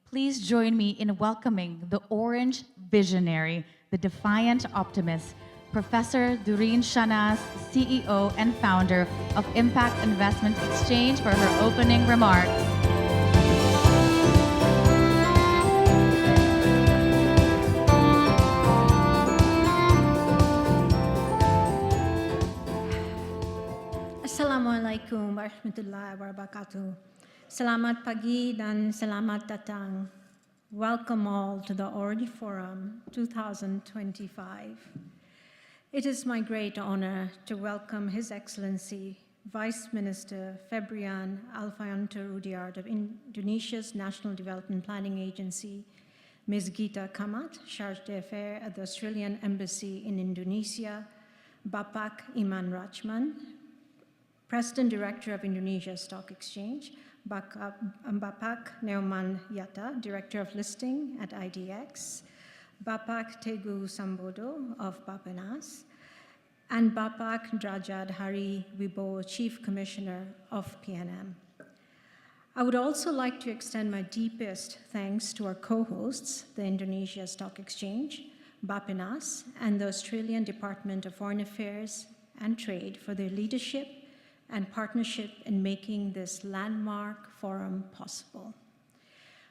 Please join me in welcoming the Orange Visionary, the Defiant Optimist, Professor Durreen Shahnaz, CEO and founder of Impact Investment Exchange, for her opening remarks. Assalamualaikum warahmatullahi wabarakatuh. Selamat pagi dan selamat datang. Welcome all to the Orange Forum 2025. It is my great honor to welcome His Excellency Vice Minister Febrian Alfayante Rudyard of Indonesia's National Development Planning Agency, Ms. Gita Kamat, Charge d'Affaires at the Australian Embassy in Indonesia, Bapak Iman Rachman, President Director of Indonesia Stock Exchange, Bapak Neumann Yatta, Director of Listing at IDX, Bapak Teguh Sambodo of Bappenas, and Bapak Drajat Hari Wibowo, Chief Commissioner of PNM. I would also like to extend my deepest thanks to our co-hosts, the Indonesia Stock Exchange, Bappenas, and the Australian Department of Foreign Affairs and Trade for their leadership and partnership in making this landmark forum possible.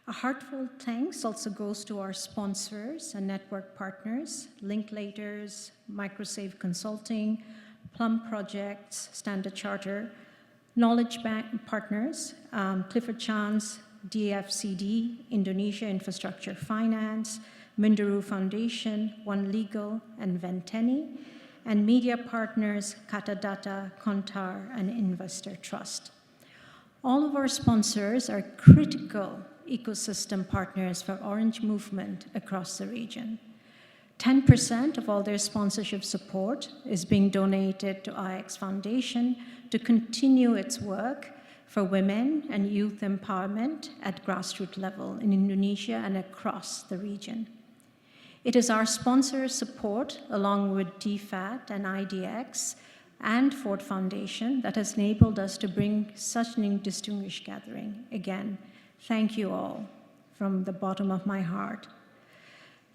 A heartfelt thanks also goes to our sponsors and network partners, Linklaters, Microsave Consulting, Plum Projects, Standard Charter, Knowledge Bank partners, Clifford Chance, DFCD, Indonesia Infrastructure Finance, Mindaru Foundation, One Legal, and Venteni, and media partners Katadata, Kontar, and Investor Trust. All of our sponsors are critical ecosystem partners for Orange movement across the region. 10% of all their sponsorship support is being donated to IX Foundation to continue its work for women and youth empowerment at grassroots level in Indonesia and across the region. It is our sponsor support, along with DFAT and IDX and Ford Foundation, that has enabled us to bring such a distinguished gathering. Again, thank you all from the bottom of my heart.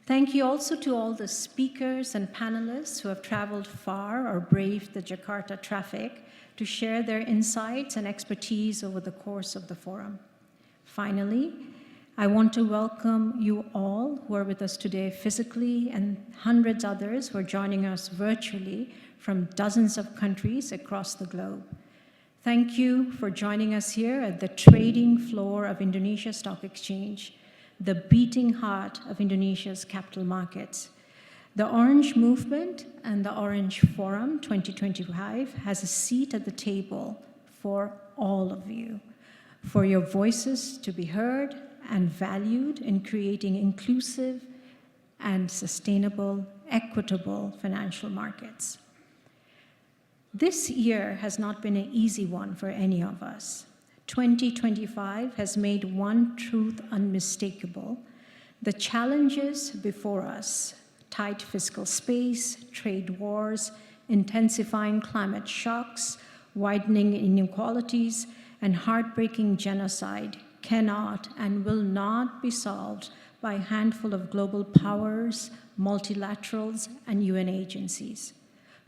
Thank you also to all the speakers and panelists who have traveled far or braved the Jakarta traffic to share their insights and expertise over the course of the forum. Finally, I want to welcome you all who are with us today physically and hundreds others who are joining us virtually from dozens of countries across the globe. Thank you for joining us here at the trading floor of Indonesia Stock Exchange, the beating heart of Indonesia's capital markets. The Orange Movement and the Orange Forum 2025 has a seat at the table for all of you, for your voices to be heard and valued in creating inclusive and sustainable, equitable financial markets. This year has not been an easy one for any of us. 2025 has made one truth unmistakable: the challenges before us, tight fiscal space, trade wars, intensifying climate shocks, widening inequalities, and heartbreaking genocide, cannot and will not be solved by a handful of global powers, multilaterals, and UN agencies.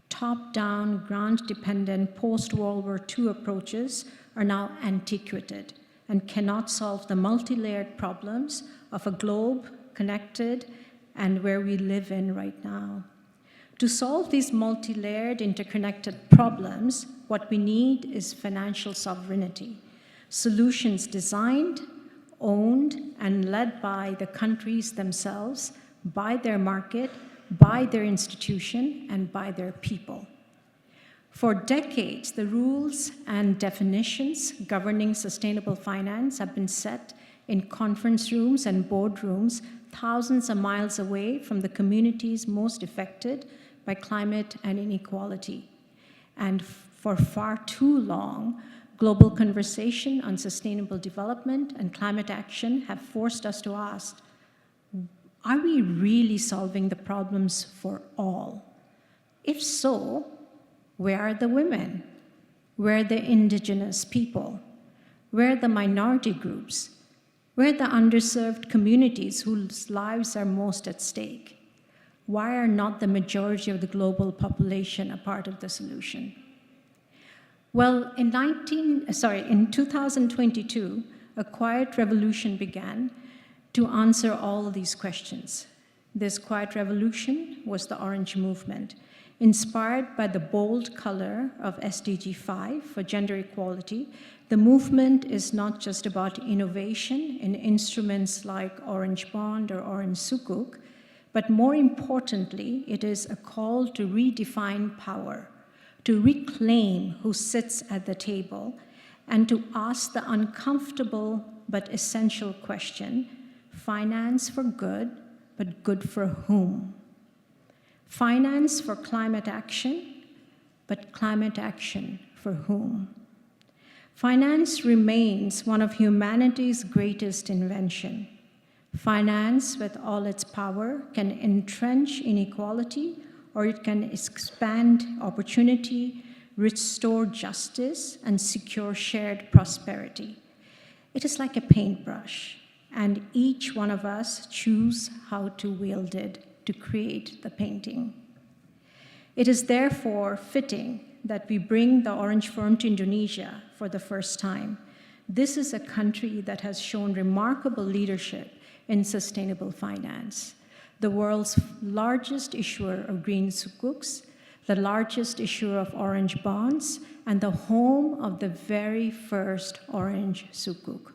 Top-down, grant-dependent post-World War II approaches are now antiquated and cannot solve the multi-layered problems of a globe connected and where we live in right now. To solve these multi-layered, interconnected problems, what we need is financial sovereignty. Solutions designed, owned, and led by the countries themselves, by their market, by their institution, and by their people. For decades, the rules and definitions governing sustainable finance have been set in conference rooms and boardrooms thousands of miles away from the communities most affected by climate and inequality. And for far too long, global conversation on sustainable development and climate action have forced us to ask, are we really solving the problems for all? If so, where are the women? Where are the indigenous people? Where are the minority groups? We're the underserved communities whose lives are most at stake. Why are not the majority of the global population a part of the solution? Well, in 2022, a quiet revolution began to answer all these questions. This quiet revolution was the Orange Movement, inspired by the bold color of SDG 5 for gender equality. The movement is not just about innovation in instruments like Orange Bond or Orange Sukuk, but more importantly, it is a call to redefine power, to reclaim who sits at the table, and to ask the uncomfortable but essential question, finance for good, but good for whom? Finance for climate action, but climate action for whom? Finance remains one of humanity's greatest inventions. Finance, with all its power, can entrench inequality, or it can expand opportunity, restore justice, and secure shared prosperity. It is like a paintbrush, and each one of us choose how to wield it to create the painting. It is therefore fitting that we bring the Orange Forum to Indonesia for the first time. This is a country that has shown remarkable leadership in sustainable finance. The world's largest issuer of green sukuks, the largest issuer of orange bonds, and the home of the very first orange sukuk.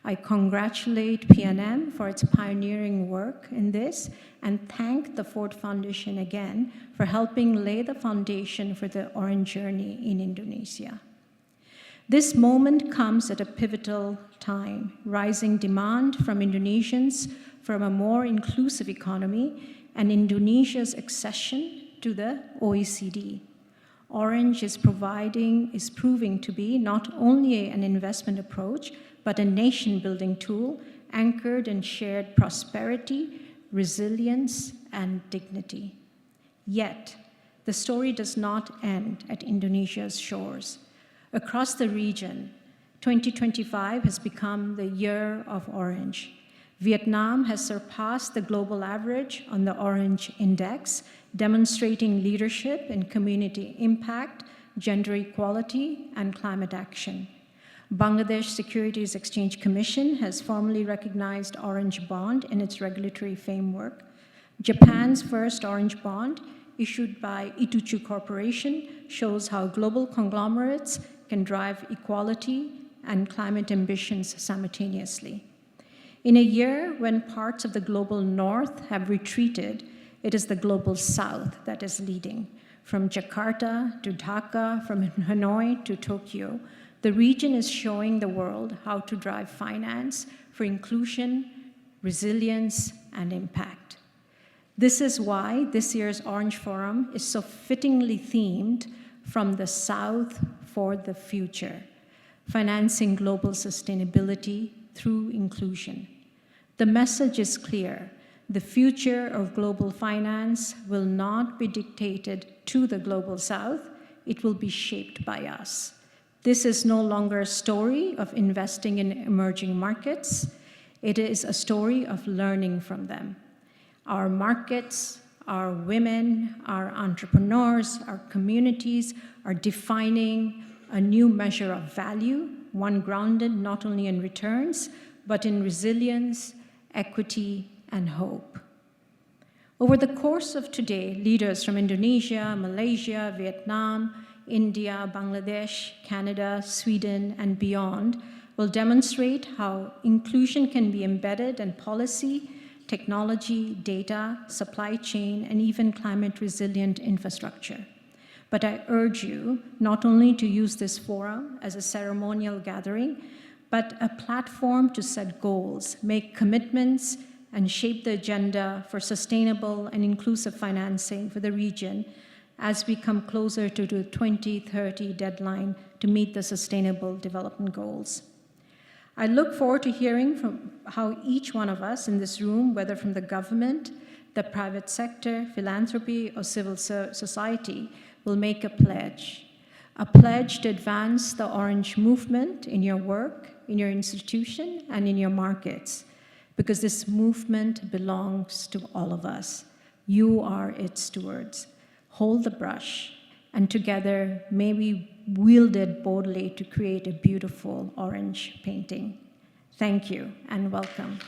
I congratulate PNM for its pioneering work in this and thank the Ford Foundation again for helping lay the foundation for the Orange Journey in Indonesia. This moment comes at a pivotal time, rising demand from Indonesians for a more inclusive economy and Indonesia's accession to the OECD. Orange is proving to be not only an investment approach, but a nation-building tool anchored in shared prosperity, resilience, and dignity. Yet, the story does not end at Indonesia's shores. Across the region, 2025 has become the year of orange. Vietnam has surpassed the global average on the Orange Index, demonstrating leadership in community impact, gender equality, and climate action. Bangladesh Securities Exchange Commission has formally recognized Orange Bond in its regulatory framework. Japan's first Orange Bond, issued by Ituchu Corporation, shows how global conglomerates can drive equality and climate ambitions simultaneously. In a year when parts of the global north have retreated, it is the global south that is leading. From Jakarta to Dhaka, from Hanoi to Tokyo, the region is showing the world how to drive finance for inclusion, resilience, and impact. This is why this year's Orange Forum is so fittingly themed From the South for the Future, financing global sustainability through inclusion. The message is clear. The future of global finance will not be dictated to the global south, it will be shaped by us. This is no longer a story of investing in emerging markets, it is a story of learning from them. Our markets, our women, our entrepreneurs, our communities are defining a new measure of value, one grounded not only in returns, but in resilience, equity, and hope. Over the course of today, leaders from Indonesia, Malaysia, Vietnam, India, Bangladesh, Canada, Sweden, and beyond will demonstrate how inclusion can be embedded in policy, technology, data, supply chain, and even climate-resilient infrastructure. But I urge you not only to use this forum as a ceremonial gathering, but a platform to set goals, make commitments, and shape the agenda for sustainable and inclusive financing for the region as we come closer to the 2030 deadline to meet the Sustainable Development Goals. I look forward to hearing from how each one of us in this room, whether from the government, the private sector, philanthropy, or civil society, will make a pledge. a pledge to advance the Orange movement in your work, in your institution, and in your markets, because this movement belongs to all of us. You are its stewards. Hold the brush, and together may we wield it boldly to create a beautiful orange painting. Thank you, and welcome.